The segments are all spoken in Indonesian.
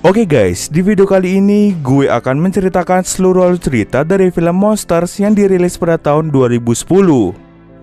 Oke guys, di video kali ini gue akan menceritakan seluruh alur cerita dari film Monsters yang dirilis pada tahun 2010.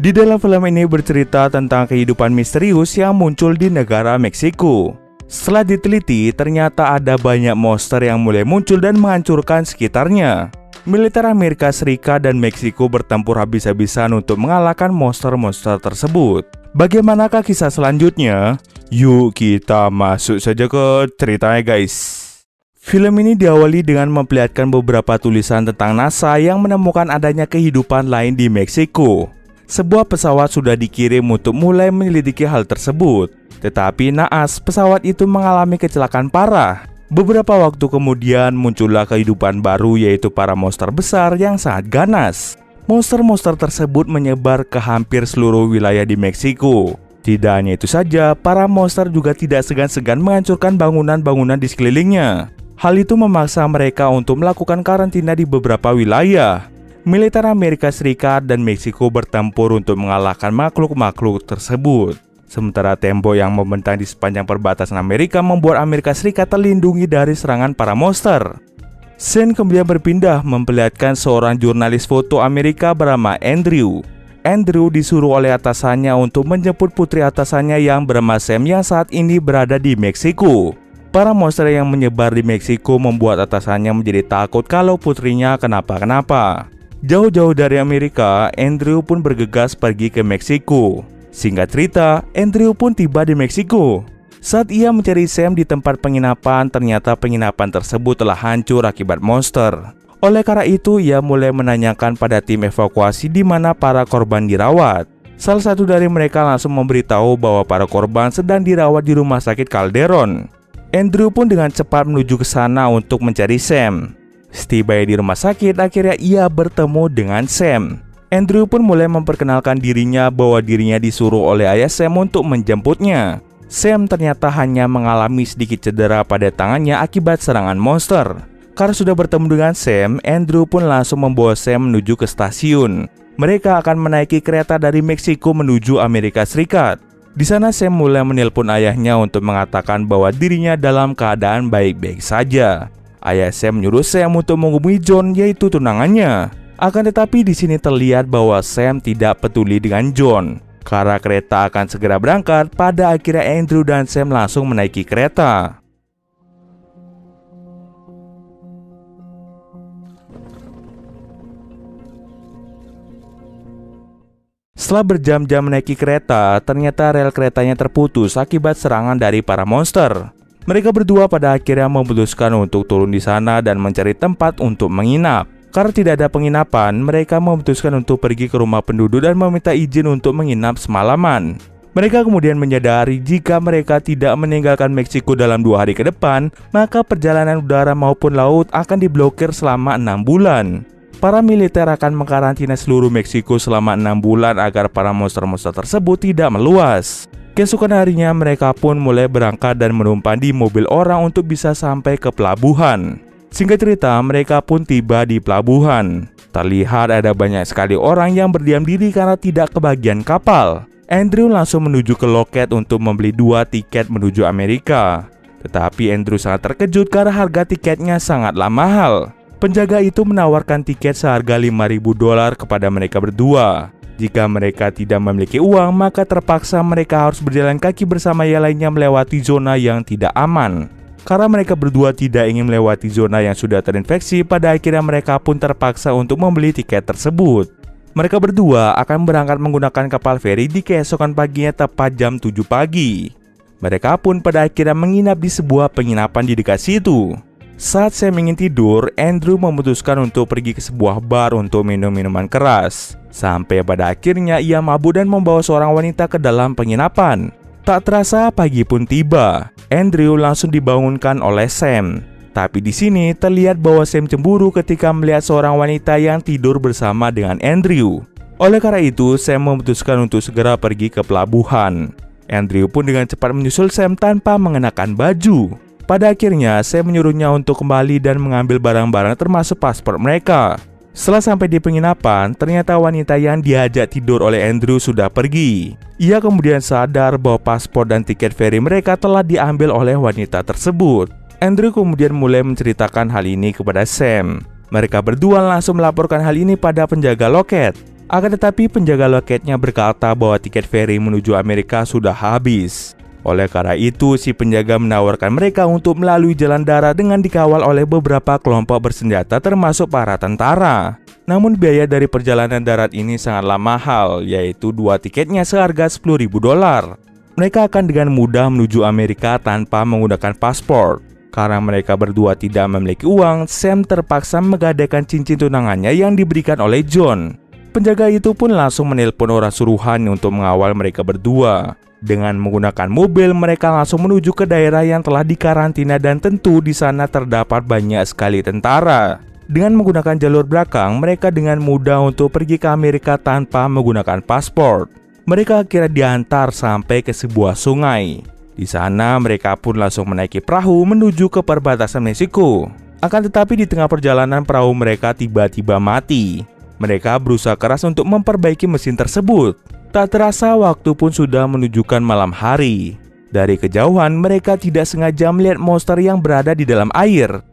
Di dalam film ini bercerita tentang kehidupan misterius yang muncul di negara Meksiko. Setelah diteliti, ternyata ada banyak monster yang mulai muncul dan menghancurkan sekitarnya. Militer Amerika Serikat dan Meksiko bertempur habis-habisan untuk mengalahkan monster-monster tersebut. Bagaimanakah kisah selanjutnya? Yuk kita masuk saja ke ceritanya guys. Film ini diawali dengan memperlihatkan beberapa tulisan tentang NASA yang menemukan adanya kehidupan lain di Meksiko. Sebuah pesawat sudah dikirim untuk mulai menyelidiki hal tersebut. Tetapi naas, pesawat itu mengalami kecelakaan parah. Beberapa waktu kemudian muncullah kehidupan baru, yaitu para monster besar yang sangat ganas. Monster-monster tersebut menyebar ke hampir seluruh wilayah di Meksiko. Tidak hanya itu saja, para monster juga tidak segan-segan menghancurkan bangunan-bangunan di sekelilingnya. Hal itu memaksa mereka untuk melakukan karantina di beberapa wilayah. Militer Amerika Serikat dan Meksiko bertempur untuk mengalahkan makhluk-makhluk tersebut. Sementara tembok yang membentang di sepanjang perbatasan Amerika membuat Amerika Serikat terlindungi dari serangan para monster. Scene kemudian berpindah memperlihatkan seorang jurnalis foto Amerika bernama Andrew. Andrew disuruh oleh atasannya untuk menjemput putri atasannya yang bernama Sam yang saat ini berada di Meksiko. Para monster yang menyebar di Meksiko membuat atasannya menjadi takut kalau putrinya kenapa-kenapa. Jauh-jauh dari Amerika, Andrew pun bergegas pergi ke Meksiko. Singkat cerita, Andrew pun tiba di Meksiko. Saat ia mencari Sam di tempat penginapan, ternyata penginapan tersebut telah hancur akibat monster. Oleh karena itu, ia mulai menanyakan pada tim evakuasi di mana para korban dirawat. Salah satu dari mereka langsung memberitahu bahwa para korban sedang dirawat di rumah sakit Calderon. Andrew pun dengan cepat menuju ke sana untuk mencari Sam. Setibanya di rumah sakit, akhirnya ia bertemu dengan Sam. Andrew pun mulai memperkenalkan dirinya bahwa dirinya disuruh oleh ayah Sam untuk menjemputnya. Sam ternyata hanya mengalami sedikit cedera pada tangannya akibat serangan monster. Karena sudah bertemu dengan Sam, Andrew pun langsung membawa Sam menuju ke stasiun. Mereka akan menaiki kereta dari Meksiko menuju Amerika Serikat. Di sana Sam mulai menelpon ayahnya untuk mengatakan bahwa dirinya dalam keadaan baik-baik saja. Ayah Sam menyuruh Sam untuk menghubungi John, yaitu tunangannya. Akan tetapi di sini terlihat bahwa Sam tidak peduli dengan John. Karena kereta akan segera berangkat, pada akhirnya Andrew dan Sam langsung menaiki kereta. Setelah berjam-jam menaiki kereta, ternyata rel keretanya terputus akibat serangan dari para monster. Mereka berdua pada akhirnya memutuskan untuk turun di sana dan mencari tempat untuk menginap. Karena tidak ada penginapan, mereka memutuskan untuk pergi ke rumah penduduk dan meminta izin untuk menginap semalaman. Mereka kemudian menyadari jika mereka tidak meninggalkan Meksiko dalam 2 hari ke depan, maka perjalanan udara maupun laut akan diblokir selama 6 bulan. Para militer akan mengkarantina seluruh Meksiko selama 6 bulan agar para monster-monster tersebut tidak meluas. Keesokan harinya mereka pun mulai berangkat dan menumpang di mobil orang untuk bisa sampai ke pelabuhan. Singkat cerita, mereka pun tiba di pelabuhan. Terlihat ada banyak sekali orang yang berdiam diri karena tidak kebagian kapal. Andrew langsung menuju ke loket untuk membeli 2 tiket menuju Amerika. Tetapi Andrew sangat terkejut karena harga tiketnya sangatlah mahal. Penjaga itu menawarkan tiket seharga $5.000 kepada mereka berdua. Jika mereka tidak memiliki uang, maka terpaksa mereka harus berjalan kaki bersama yang lainnya melewati zona yang tidak aman. Karena mereka berdua tidak ingin melewati zona yang sudah terinfeksi, pada akhirnya mereka pun terpaksa untuk membeli tiket tersebut. Mereka berdua akan berangkat menggunakan kapal feri di keesokan paginya tepat jam 7 pagi. Mereka pun pada akhirnya menginap di sebuah penginapan di dekat situ. Saat Sam ingin tidur, Andrew memutuskan untuk pergi ke sebuah bar untuk minum minuman keras. Sampai pada akhirnya ia mabuk dan membawa seorang wanita ke dalam penginapan. Tak terasa pagi pun tiba. Andrew langsung dibangunkan oleh Sam. Tapi di sini terlihat bahwa Sam cemburu ketika melihat seorang wanita yang tidur bersama dengan Andrew. Oleh karena itu, Sam memutuskan untuk segera pergi ke pelabuhan. Andrew pun dengan cepat menyusul Sam tanpa mengenakan baju. Pada akhirnya, Sam menyuruhnya untuk kembali dan mengambil barang-barang termasuk paspor mereka. Setelah sampai di penginapan, ternyata wanita yang diajak tidur oleh Andrew sudah pergi. Ia kemudian sadar bahwa paspor dan tiket feri mereka telah diambil oleh wanita tersebut. Andrew kemudian mulai menceritakan hal ini kepada Sam. Mereka berdua langsung melaporkan hal ini pada penjaga loket. Akan tetapi penjaga loketnya berkata bahwa tiket ferry menuju Amerika sudah habis. Oleh karena itu, si penjaga menawarkan mereka untuk melalui jalan darat dengan dikawal oleh beberapa kelompok bersenjata termasuk para tentara. Namun biaya dari perjalanan darat ini sangatlah mahal, yaitu 2 tiketnya seharga $10.000. Mereka akan dengan mudah menuju Amerika tanpa menggunakan paspor. Karena mereka berdua tidak memiliki uang, Sam terpaksa menggadaikan cincin tunangannya yang diberikan oleh John. Penjaga itu pun langsung menelpon orang suruhan untuk mengawal mereka berdua. Dengan menggunakan mobil, mereka langsung menuju ke daerah yang telah dikarantina dan tentu di sana terdapat banyak sekali tentara. Dengan menggunakan jalur belakang, mereka dengan mudah untuk pergi ke Amerika tanpa menggunakan paspor. Mereka akhirnya diantar sampai ke sebuah sungai. Di sana mereka pun langsung menaiki perahu menuju ke perbatasan Meksiko. Akan tetapi di tengah perjalanan perahu mereka tiba-tiba mati. Mereka berusaha keras untuk memperbaiki mesin tersebut. Tak terasa waktu pun sudah menunjukkan malam hari. Dari kejauhan mereka tidak sengaja melihat monster yang berada di dalam air.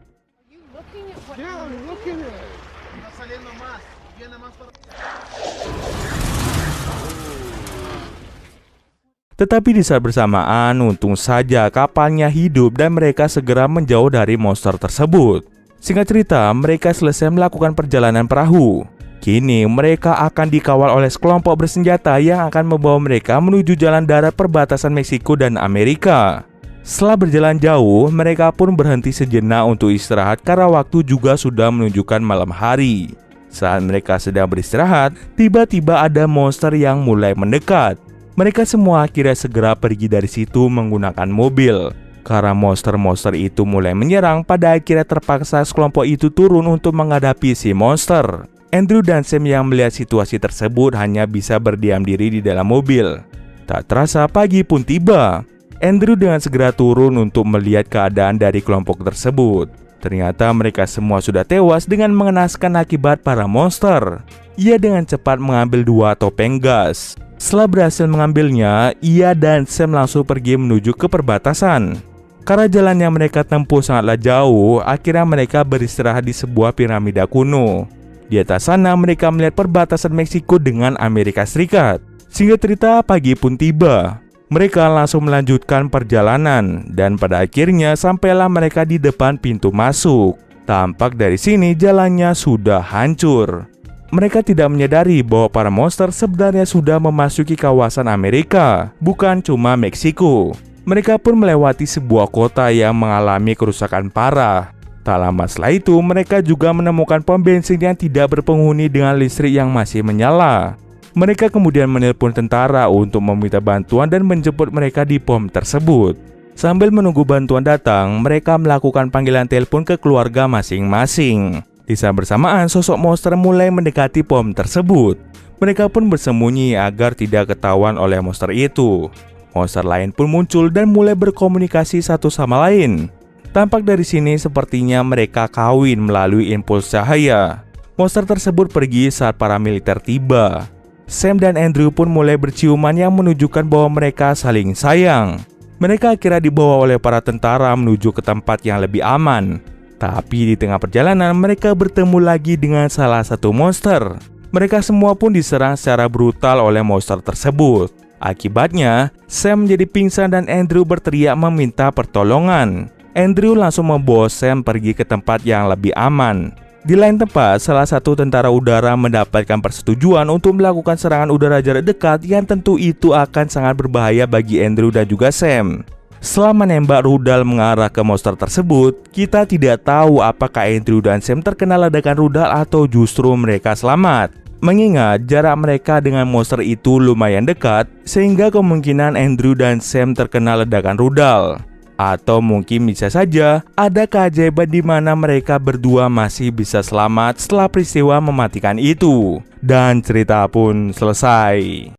Tetapi di saat bersamaan, untung saja kapalnya hidup dan mereka segera menjauh dari monster tersebut. Singkat cerita, mereka selesai melakukan perjalanan perahu. Kini mereka akan dikawal oleh sekelompok bersenjata yang akan membawa mereka menuju jalan darat perbatasan Meksiko dan Amerika. Setelah berjalan jauh, mereka pun berhenti sejenak untuk istirahat karena waktu juga sudah menunjukkan malam hari. Saat mereka sedang beristirahat, tiba-tiba ada monster yang mulai mendekat. Mereka semua akhirnya segera pergi dari situ menggunakan mobil. Karena monster-monster itu mulai menyerang, pada akhirnya terpaksa sekelompok itu turun untuk menghadapi si monster. Andrew dan Sam yang melihat situasi tersebut hanya bisa berdiam diri di dalam mobil. Tak terasa pagi pun tiba. Andrew dengan segera turun untuk melihat keadaan dari kelompok tersebut. Ternyata mereka semua sudah tewas dengan mengenaskan akibat para monster. Ia dengan cepat mengambil 2 topeng gas. Setelah berhasil mengambilnya, ia dan Sam langsung pergi menuju ke perbatasan. Karena jalan yang mereka tempuh sangatlah jauh, akhirnya mereka beristirahat di sebuah piramida kuno. Di atas sana mereka melihat perbatasan Meksiko dengan Amerika Serikat. Singkat cerita, pagi pun tiba. Mereka langsung melanjutkan perjalanan dan pada akhirnya sampailah mereka di depan pintu masuk. Tampak dari sini jalannya sudah hancur. Mereka tidak menyadari bahwa para monster sebenarnya sudah memasuki kawasan Amerika, bukan cuma Meksiko. Mereka pun melewati sebuah kota yang mengalami kerusakan parah. Tak lama setelah itu, mereka juga menemukan pom bensin yang tidak berpenghuni dengan listrik yang masih menyala. Mereka kemudian menelpon tentara untuk meminta bantuan dan menjemput mereka di pom tersebut. Sambil menunggu bantuan datang, mereka melakukan panggilan telepon ke keluarga masing-masing. Di saat bersamaan, sosok monster mulai mendekati pom tersebut. Mereka pun bersembunyi agar tidak ketahuan oleh monster itu. Monster lain pun muncul dan mulai berkomunikasi satu sama lain. Tampak dari sini sepertinya mereka kawin melalui impuls cahaya. Monster tersebut pergi saat para militer tiba. Sam dan Andrew pun mulai berciuman yang menunjukkan bahwa mereka saling sayang. Mereka akhirnya dibawa oleh para tentara menuju ke tempat yang lebih aman. Tapi di tengah perjalanan mereka bertemu lagi dengan salah satu monster. Mereka semua pun diserang secara brutal oleh monster tersebut. Akibatnya, Sam menjadi pingsan dan Andrew berteriak meminta pertolongan. Andrew langsung membawa Sam pergi ke tempat yang lebih aman. Di lain tempat, salah satu tentara udara mendapatkan persetujuan untuk melakukan serangan udara jarak dekat yang tentu itu akan sangat berbahaya bagi Andrew dan juga Sam. Setelah menembak rudal mengarah ke monster tersebut, kita tidak tahu apakah Andrew dan Sam terkena ledakan rudal atau justru mereka selamat. Mengingat jarak mereka dengan monster itu lumayan dekat, sehingga kemungkinan Andrew dan Sam terkena ledakan rudal. Atau mungkin bisa saja ada keajaiban di mana mereka berdua masih bisa selamat setelah peristiwa mematikan itu. Dan cerita pun selesai.